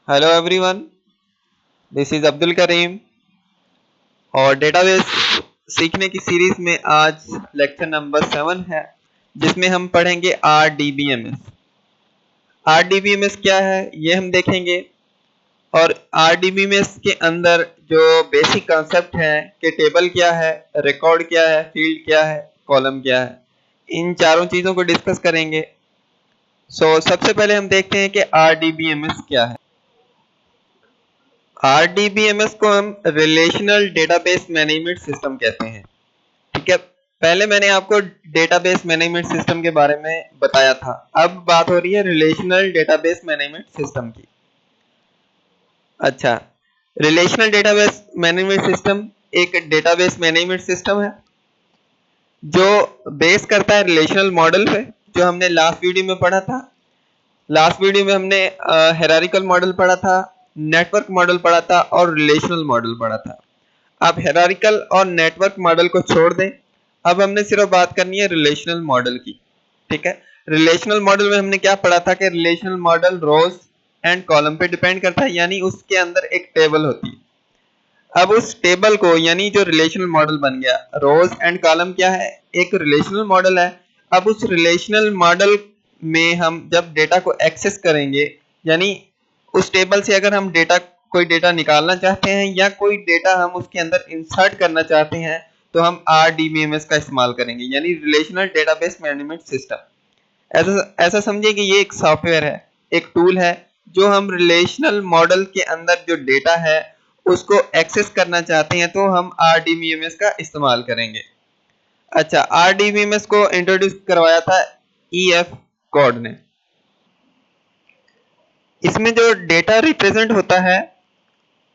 Hello everyone, this is Abdul Karim और database सीखने की सीरीज में आज लेक्चर नंबर 7 है जिसमें हम पढ़ेंगे RDBMS। RDBMS क्या है ये हम देखेंगे और RDBMS के अंदर जो बेसिक कॉन्सेप्ट है कि टेबल क्या है, रिकॉर्ड क्या है, फील्ड क्या है, कॉलम क्या है, इन चारों चीज़ों को डिस्कस करेंगे। सबसे पहले हम देखते हैं कि RDBMS क्या है। RDBMS को हम रिलेशनल डेटाबेस मैनेजमेंट सिस्टम कहते हैं। ठीक है, पहले मैंने आपको डेटाबेस मैनेजमेंट सिस्टम के बारे में बताया था, अब बात हो रही है रिलेशनल डेटाबेस मैनेजमेंट सिस्टम की। अच्छा, रिलेशनल डेटाबेस मैनेजमेंट सिस्टम एक डेटाबेस मैनेजमेंट सिस्टम है जो बेस करता है रिलेशनल मॉडल पे, जो हमने लास्ट वीडियो में पढ़ा था। लास्ट वीडियो में हमने हायरार्किकल मॉडल पढ़ा था, नेटवर्क मॉडल पढ़ा था और रिलेशनल मॉडल पढ़ा था। आप हायरार्किकल और नेटवर्क मॉडल को छोड़ दें, अब हमने सिर्फ बात करनी है रिलेशनल मॉडल की। ठीक है, रिलेशनल मॉडल में हमने क्या पढ़ा था कि relational model rows and column पे डिपेंड करता है, यानी उसके अंदर एक टेबल होती है। अब उस टेबल को, यानी जो रिलेशनल मॉडल बन गया, रोज एंड कॉलम क्या है, एक रिलेशनल मॉडल है। अब उस रिलेशनल मॉडल में हम जब डेटा को एक्सेस करेंगे, यानी उस टेबल से अगर हम कोई डेटा निकालना चाहते हैं या कोई डेटा हम उसके अंदर इंसर्ट करना चाहते हैं, तो हम RDBMS का इस्तेमाल करेंगे, यानी रिलेशनल डेटाबेस मैनेजमेंट सिस्टम। ऐसा समझिए कि ये एक सॉफ्टवेयर है, एक टूल है जो हम रिलेशनल मॉडल के अंदर जो डेटा है उसको एक्सेस करना चाहते हैं, तो हम RDBMS का इस्तेमाल करेंगे। अच्छा, RDBMS को इंट्रोड्यूस करवाया था EF कॉड ने। इसमें जो डेटा रिप्रेजेंट होता है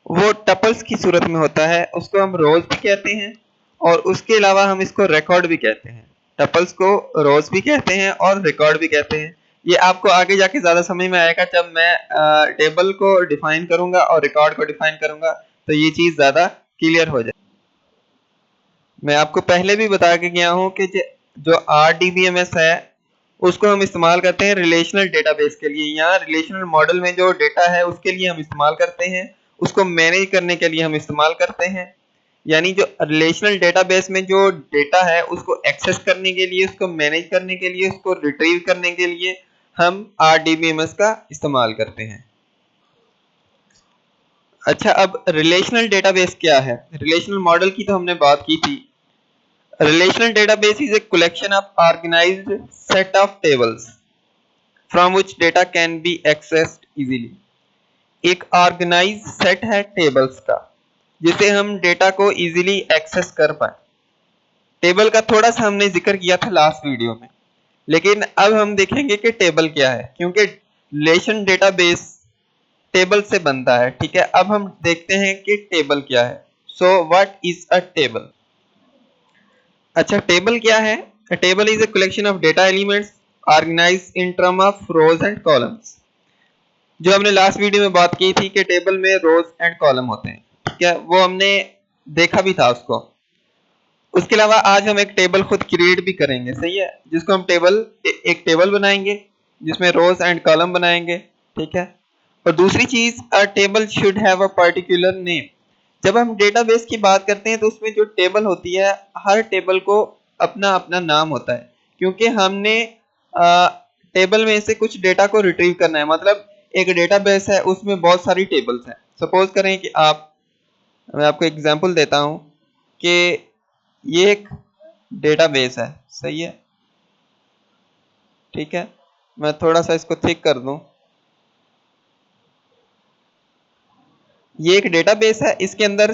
वो टपल्स की सूरत में होता है, उसको हम रोज भी कहते हैं और उसके अलावा हम इसको रिकॉर्ड भी कहते हैं। टपल्स को रोज भी कहते हैं और रिकॉर्ड भी कहते हैं। ये आपको आगे जाके ज्यादा समझ में आएगा जब मैं टेबल को डिफाइन करूंगा और रिकॉर्ड को डिफाइन करूंगा, तो ये चीज ज्यादा क्लियर हो जाए। मैं आपको पहले भी बता के गया हूं कि जो RDBMS है उसको हम इस्तेमाल करते हैं रिलेशनल डेटाबेस के लिए। यहाँ रिलेशनल मॉडल में जो डेटा है उसके लिए हम इस्तेमाल करते हैं, उसको मैनेज करने के लिए हम इस्तेमाल करते हैं। यानी जो रिलेशनल डेटाबेस में जो डेटा है उसको एक्सेस करने के लिए, उसको मैनेज करने के लिए, उसको रिट्रीव करने के लिए हम RDBMS का इस्तेमाल करते हैं। अच्छा, अब रिलेशनल डेटाबेस क्या है? रिलेशनल मॉडल की तो हमने बात की थी। Relational database is a collection of organized set of tables from which data can be accessed easily. एक ऑर्गेनाइज सेट है टेबल्स का जिसे हम डेटा को इजीली एक्सेस कर पाए। टेबल का थोड़ा सा हमने जिक्र किया था लास्ट वीडियो में, लेकिन अब हम देखेंगे कि टेबल क्या है, क्योंकि रिलेशन डेटाबेस टेबल से बनता है। ठीक है, अब हम देखते हैं कि टेबल क्या है। What is a table? अच्छा, टेबल क्या है? A table is a collection of data elements organized in terms of rows and columns। जो हमने लास्ट वीडियो में बात की थी कि टेबल में रोज एंड कॉलम होते हैं, ठीक है, वो हमने देखा भी था उसको। उसके अलावा आज हम एक टेबल खुद क्रिएट भी करेंगे, सही है, जिसको हम एक टेबल बनाएंगे जिसमें रोज एंड कॉलम बनाएंगे। ठीक है, और दूसरी चीज, अ table should have a particular name. जब हम डेटाबेस की बात करते हैं तो उसमें जो टेबल होती है, हर टेबल को अपना अपना नाम होता है, क्योंकि हमने टेबल में से कुछ डेटा को रिट्रीव करना है। मतलब एक डेटाबेस है, उसमें बहुत सारी टेबल्स हैं। सपोज करें कि मैं आपको एग्जांपल देता हूं कि ये एक डेटाबेस है, सही है। ठीक है, मैं थोड़ा सा इसको थिक कर दूं। ये एक डेटाबेस है, इसके अंदर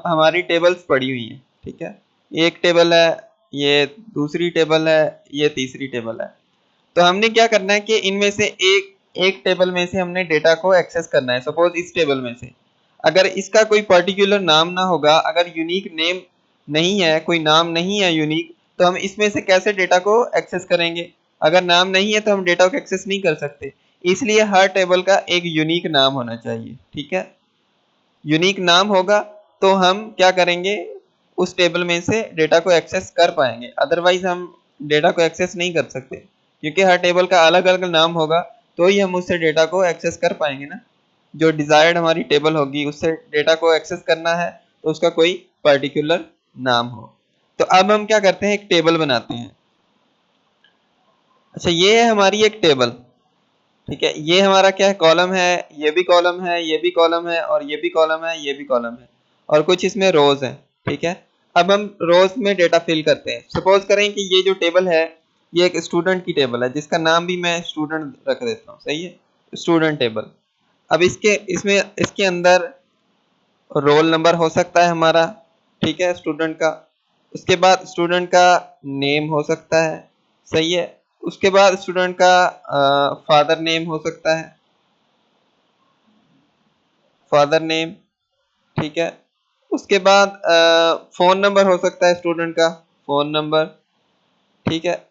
हमारी टेबल्स पड़ी हुई हैं। ठीक है, ये एक टेबल है, ये दूसरी टेबल है, ये तीसरी टेबल है। तो हमने क्या करना है कि इनमें से एक टेबल में से हमने डेटा को एक्सेस करना है। सपोज इस टेबल में से अगर इसका कोई पर्टिकुलर नाम ना होगा, अगर यूनिक नेम नहीं है, कोई नाम नहीं है यूनिक, तो हम इसमें से कैसे डेटा को एक्सेस करेंगे? अगर नाम नहीं है तो हम डेटा को एक्सेस नहीं कर सकते। इसलिए हर टेबल का एक यूनिक नाम होना चाहिए। ठीक है, यूनिक नाम होगा तो हम क्या करेंगे, उस टेबल में से डेटा को एक्सेस कर पाएंगे, अदरवाइज हम डेटा को एक्सेस नहीं कर सकते, क्योंकि हर टेबल का अलग अलग नाम होगा तो ही हम उससे डेटा को एक्सेस कर पाएंगे ना। जो डिजायर्ड हमारी टेबल होगी उससे डेटा को एक्सेस करना है तो उसका कोई पर्टिकुलर नाम हो। तो अब हम क्या करते हैं, एक टेबल बनाते हैं। अच्छा, ये है हमारी एक टेबल, ठीक है। ये हमारा क्या है, कॉलम है, ये भी कॉलम है, ये भी कॉलम है, और ये भी कॉलम है, ये भी कॉलम है, और कुछ इसमें रोज हैं, ठीक है। अब हम रोज में डेटा फिल करते हैं। सपोज करें कि ये जो टेबल है ये एक स्टूडेंट की टेबल है, जिसका नाम भी मैं स्टूडेंट रख देता हूँ, सही है, स्टूडेंट टेबल। अब इसके अंदर रोल नंबर हो सकता है हमारा, ठीक है, स्टूडेंट का। उसके बाद स्टूडेंट का नेम हो सकता है, सही है। उसके बाद स्टूडेंट का फादर नेम हो सकता है, फादर नेम, ठीक है। उसके बाद फोन नंबर हो सकता है स्टूडेंट का, फोन नंबर, ठीक है।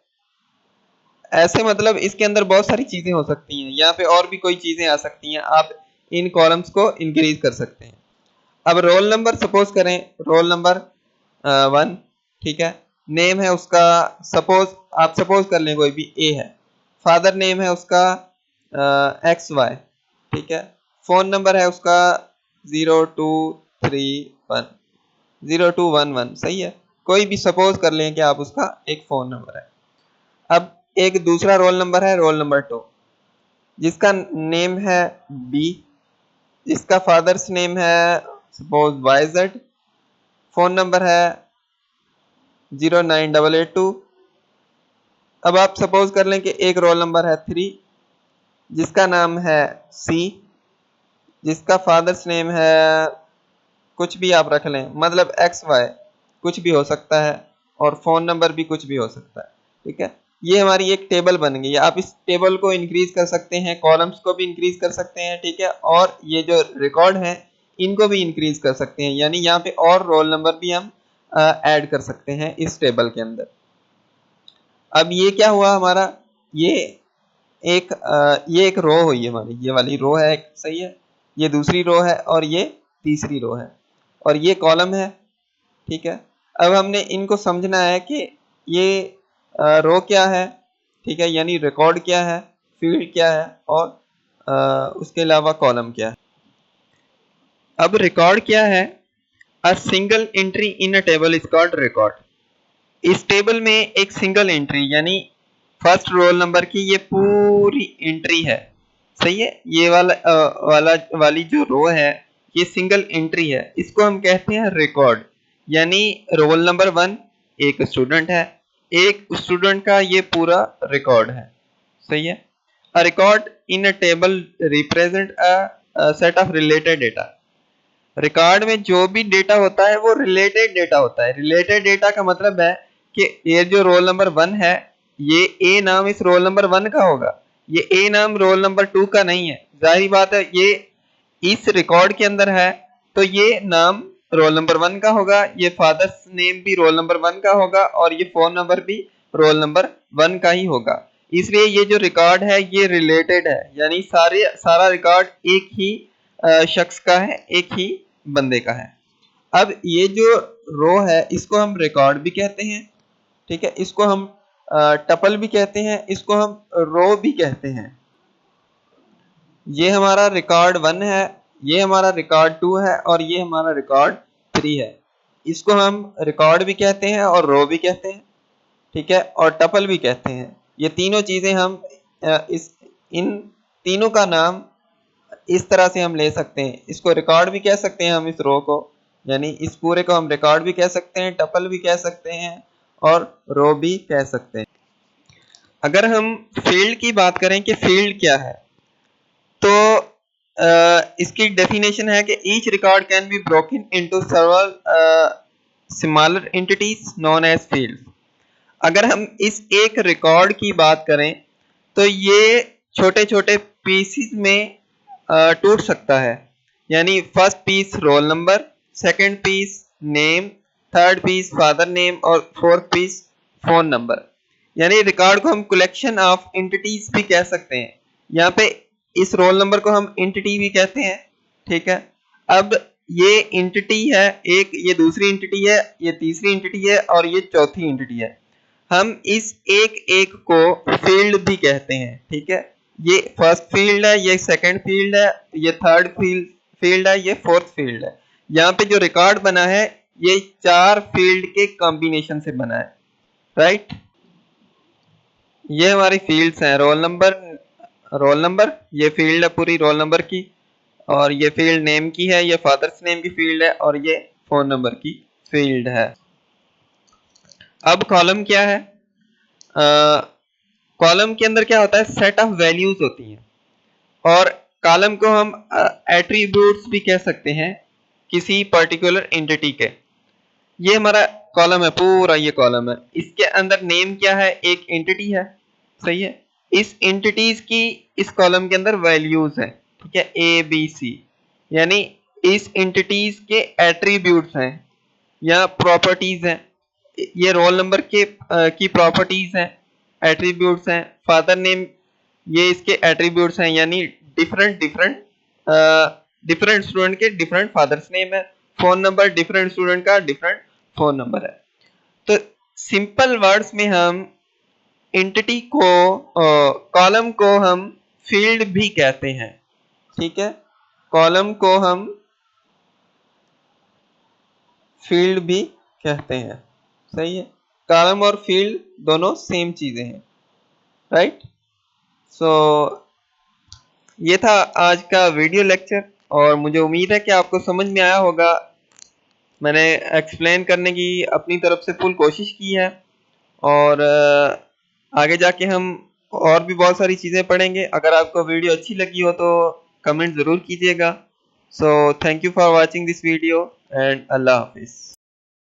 ऐसे मतलब इसके अंदर बहुत सारी चीजें हो सकती हैं, यहाँ पे और भी कोई चीजें आ सकती हैं, आप इन कॉलम्स को इंक्रीज कर सकते हैं। अब रोल नंबर सपोज करें, रोल नंबर 1, ठीक है। नेम है उसका, सपोज कर लें कोई भी ए है। फादर नेम है उसका XY, ठीक है। फोन नंबर है उसका 0231 सही है। कोई भी सपोज कर लें कि आप उसका एक फोन नंबर है। अब एक दूसरा रोल नंबर है, रोल नंबर 2, जिसका नेम है बी, जिसका फादर्स नेम है सपोज YZ, फोन नंबर है 09882। अब आप सपोज कर लें कि एक रोल नंबर है 3, जिसका नाम है सी, जिसका फादर्स नेम है कुछ भी आप रख लें, मतलब XY कुछ भी हो सकता है, और फोन नंबर भी कुछ भी हो सकता है, ठीक है। ये हमारी एक टेबल बन गई है। आप इस टेबल को इंक्रीज कर सकते हैं, कॉलम्स को भी इंक्रीज कर सकते हैं, ठीक है, और ये जो रिकॉर्ड है इनको भी इंक्रीज कर सकते हैं, यानी यहाँ पे और रोल नंबर भी हम ऐड कर सकते हैं इस टेबल के अंदर। अब ये क्या हुआ हमारा, ये एक रो हुई है हमारी, ये वाली रो है एक, सही है, ये दूसरी रो है, और ये तीसरी रो है, और ये कॉलम है, ठीक है। अब हमने इनको समझना है कि ये रो क्या है, ठीक है, यानी रिकॉर्ड क्या है, फील्ड क्या है, और उसके अलावा कॉलम क्या है। अब रिकॉर्ड क्या है, a single entry in a table is called record. इस टेबल में एक सिंगल एंट्री यानी फर्स्ट रोल नंबर की ये पूरी एंट्री है, सही है। ये वाली जो रो है ये सिंगल एंट्री है, इसको हम कहते हैं रिकॉर्ड। यानी रोल नंबर 1 एक स्टूडेंट है, एक स्टूडेंट का ये पूरा रिकॉर्ड है, सही है। A record in a table represent a set of related data. Record में जो भी डेटा होता है वो रिलेटेड डेटा होता है। रिलेटेड डेटा का मतलब है कि ये जो रोल नंबर 1 है, ये ए नाम इस रोल नंबर 1 का होगा, ये ए नाम रोल नंबर 2 का नहीं है। जाहिर बात है ये इस रिकॉर्ड के अंदर है तो ये नाम रोल नंबर 1 का होगा, ये फादर्स नेम भी रोल नंबर 1 का होगा, और ये फोन नंबर भी रोल नंबर 1 का ही होगा। इसलिए ये जो रिकॉर्ड है ये रिलेटेड है, यानी सारा रिकॉर्ड एक ही शख्स का है, एक ही बंदे का है। अब ये जो रो है इसको हम रिकॉर्ड भी कहते हैं, ठीक है, इसको हम टपल भी कहते हैं, इसको हम रो भी कहते हैं। ये हमारा रिकॉर्ड 1 है, ये हमारा रिकॉर्ड 2 है, और ये हमारा रिकॉर्ड 3 है। इसको हम रिकॉर्ड भी कहते हैं और रो भी कहते हैं, ठीक है, और टपल भी कहते हैं। ये तीनों चीजें हम इन तीनों का नाम इस तरह से हम ले सकते हैं। इसको रिकॉर्ड भी कह सकते हैं हम इस रो को, यानी इस पूरे को हम रिकॉर्ड भी कह सकते हैं, टपल भी कह सकते हैं, और रो भी कह सकते हैं। अगर हम फील्ड की बात करें कि फील्ड क्या है, तो इसकी डेफिनेशन है कि each record can be broken into several smaller entities known as field. अगर हम इस एक रिकॉर्ड की बात करें तो ये छोटे छोटे पीसीज में टूट सकता है, यानी first piece roll number, second piece name, third piece father name, और फोर्थ पीस फोन नंबर। यानी रिकॉर्ड को हम कलेक्शन ऑफ एंटिटीज भी कह सकते हैं। यहाँ पे इस रोल नंबर को हम एंटिटी भी कहते हैं, ठीक है। अब ये एंटिटी है एक, ये दूसरी एंटिटी है, ये तीसरी एंटिटी है, और ये चौथी एंटिटी है। हम इस एक एक को फील्ड भी कहते हैं, ठीक है। ये फर्स्ट फील्ड है, ये सेकंड फील्ड है, ये थर्ड फील्ड है, ये फोर्थ फील्ड है। यहाँ पे जो रिकॉर्ड बना है ये 4 फील्ड के कॉम्बिनेशन से बना है, राइट। ये हमारी फील्ड्स हैं, रोल नंबर ये फील्ड है पूरी रोल नंबर की, और ये फील्ड नेम की है, ये फादर्स नेम की फील्ड है, और ये फोन नंबर की फील्ड है। अब कॉलम क्या है? कॉलम के अंदर क्या होता है, सेट ऑफ वैल्यूज होती हैं, और कॉलम को हम एट्रीब्यूट्स भी कह सकते हैं किसी पर्टिकुलर एंटिटी के। ये हमारा कॉलम है, पूरा ये कॉलम है, इसके अंदर नेम क्या है, एक एंटिटी है, सही है। इस एंटिटीज की इस कॉलम के अंदर वैल्यूज हैं, ठीक है, ए बी सी, यानी इस एंटिटीज के एट्रीब्यूट्स हैं या प्रॉपर्टीज हैं। ये रोल नंबर के की प्रॉपर्टीज हैं, एट्रीब्यूट्स हैं। फादर नेम ये इसके एट्रीब्यूट्स हैं, यानी डिफरेंट स्टूडेंट के डिफरेंट फादर्स नेम है। फोन नंबर डिफरेंट स्टूडेंट का डिफरेंट फोन नंबर है। तो सिंपल वर्ड्स में हम एंटिटी को कॉलम को हम फील्ड भी कहते हैं, ठीक है, कॉलम को हम फील्ड भी कहते हैं, सही है। कॉलम और फील्ड दोनों सेम चीजें हैं, राइट। सो ये था आज का वीडियो लेक्चर, और मुझे उम्मीद है कि आपको समझ में आया होगा। मैंने एक्सप्लेन करने की अपनी तरफ से फुल कोशिश की है, और आगे जाके हम और भी बहुत सारी चीज़ें पढ़ेंगे। अगर आपको वीडियो अच्छी लगी हो तो कमेंट ज़रूर कीजिएगा। So thank you for watching this video and अल्लाह हाफिज़।